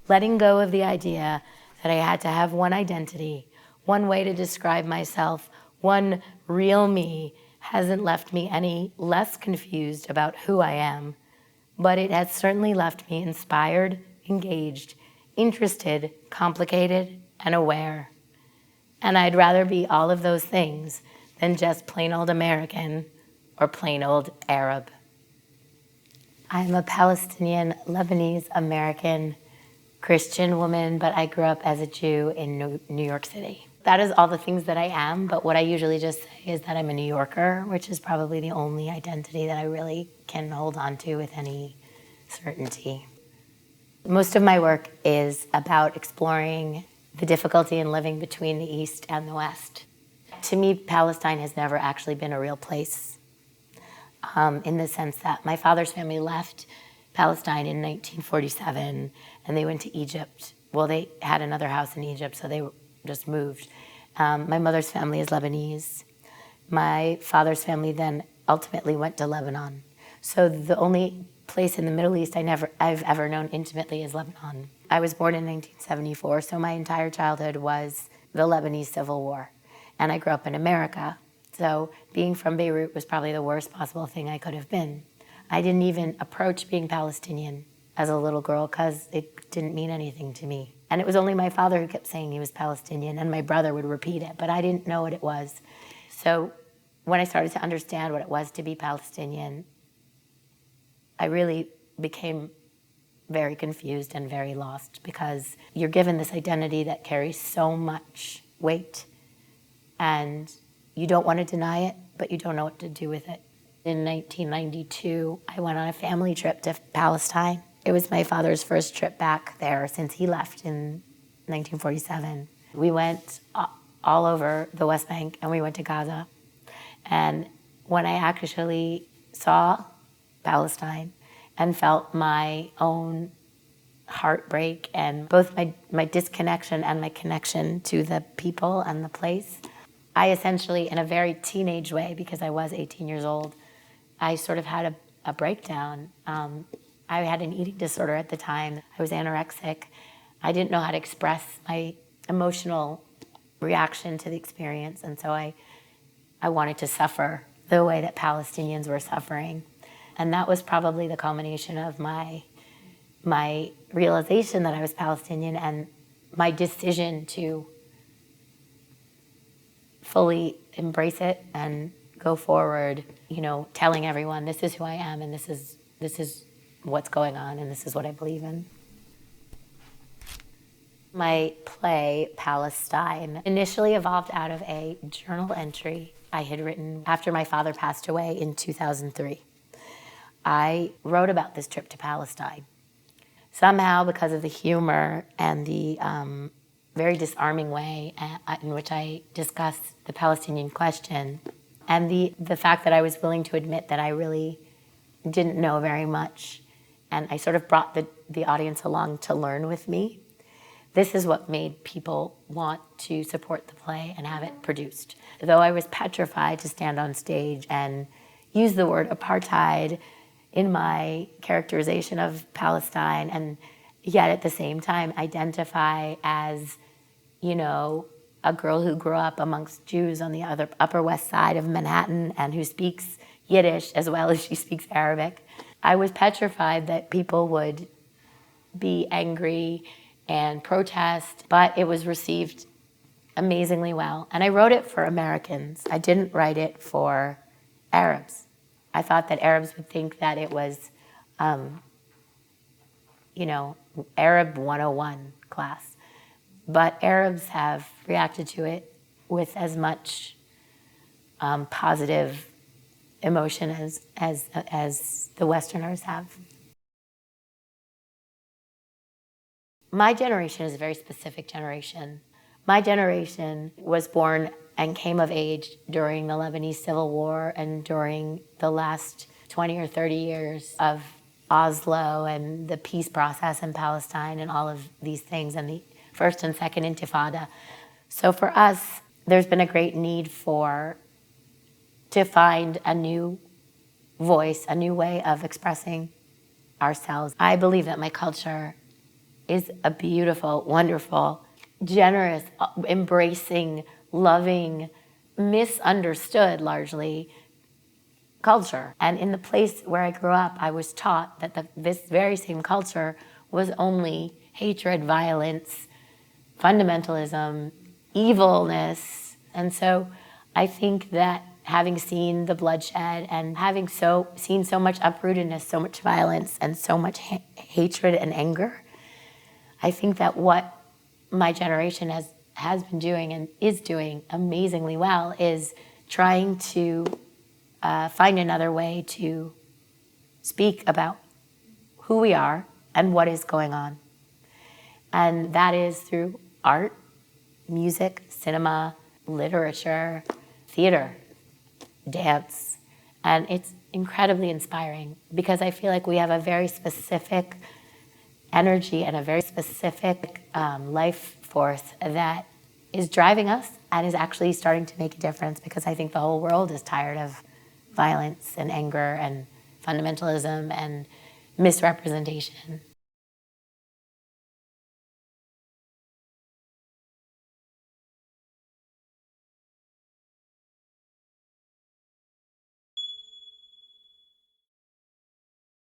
letting go of the idea that I had to have one identity, one way to describe myself, one real me, hasn't left me any less confused about who I am, but it has certainly left me inspired, engaged, interested, complicated, and aware. And I'd rather be all of those things than just plain old American or plain old Arab. I'm a Palestinian, Lebanese, American, Christian woman, but I grew up as a Jew in New York City. That is all the things that I am, but what I usually just say is that I'm a New Yorker, which is probably the only identity that I really can hold on to with any certainty. Most of my work is about exploring the difficulty in living between the East and the West. To me, Palestine has never actually been a real place, in the sense that my father's family left Palestine in 1947, and they went to Egypt. Well, they had another house in Egypt, so they just moved. My mother's family is Lebanese. My father's family then ultimately went to Lebanon. So the only place in the Middle East I've ever known intimately is Lebanon. I was born in 1974, so my entire childhood was the Lebanese Civil War. And I grew up in America, so being from Beirut was probably the worst possible thing I could have been. I didn't even approach being Palestinian as a little girl because it didn't mean anything to me. And it was only my father who kept saying he was Palestinian, and my brother would repeat it, but I didn't know what it was. So when I started to understand what it was to be Palestinian, I really became very confused and very lost, because you're given this identity that carries so much weight, and you don't want to deny it, but you don't know what to do with it. In 1992, I went on a family trip to Palestine. It was my father's first trip back there since he left in 1947. We went all over the West Bank, and we went to Gaza. And when I actually saw Palestine and felt my own heartbreak and both my disconnection and my connection to the people and the place, I essentially, in a very teenage way, because I was 18 years old, I sort of had a breakdown. I had an eating disorder at the time. I was anorexic. I didn't know how to express my emotional reaction to the experience, and so I wanted to suffer the way that Palestinians were suffering. And that was probably the culmination of my realization that I was Palestinian and my decision to fully embrace it and go forward, telling everyone this is who I am, and this is what's going on, and this is what I believe in. My play, Palestine, initially evolved out of a journal entry I had written after my father passed away in 2003. I wrote about this trip to Palestine. Somehow, because of the humor and the very disarming way in which I discussed the Palestinian question, and the fact that I was willing to admit that I really didn't know very much, and I sort of brought the audience along to learn with me, this is what made people want to support the play and have it produced. Though I was petrified to stand on stage and use the word apartheid in my characterization of Palestine, and yet at the same time identify as, a girl who grew up amongst Jews on the Upper West Side of Manhattan and who speaks Yiddish as well as she speaks Arabic. I was petrified that people would be angry and protest, but it was received amazingly well. And I wrote it for Americans. I didn't write it for Arabs. I thought that Arabs would think that it was, Arab 101 class. But Arabs have reacted to it with as much positive emotion as the Westerners have. My generation is a very specific generation. My generation was born and came of age during the Lebanese Civil War and during the last 20 or 30 years of Oslo and the peace process in Palestine and all of these things, and the first and second intifada. So for us, there's been a great need to find a new voice, a new way of expressing ourselves. I believe that my culture is a beautiful, wonderful, generous, embracing, loving, misunderstood largely culture. And in the place where I grew up, I was taught that this very same culture was only hatred, violence, fundamentalism, evilness. And so I think that having seen the bloodshed and having seen so much uprootedness, so much violence, and so much hatred and anger, I think that what my generation has been doing and is doing amazingly well is trying to find another way to speak about who we are and what is going on. And that is through art, music, cinema, literature, theater, dance. And it's incredibly inspiring because I feel like we have a very specific energy and a very specific life force that is driving us and is actually starting to make a difference, because I think the whole world is tired of violence and anger and fundamentalism and misrepresentation.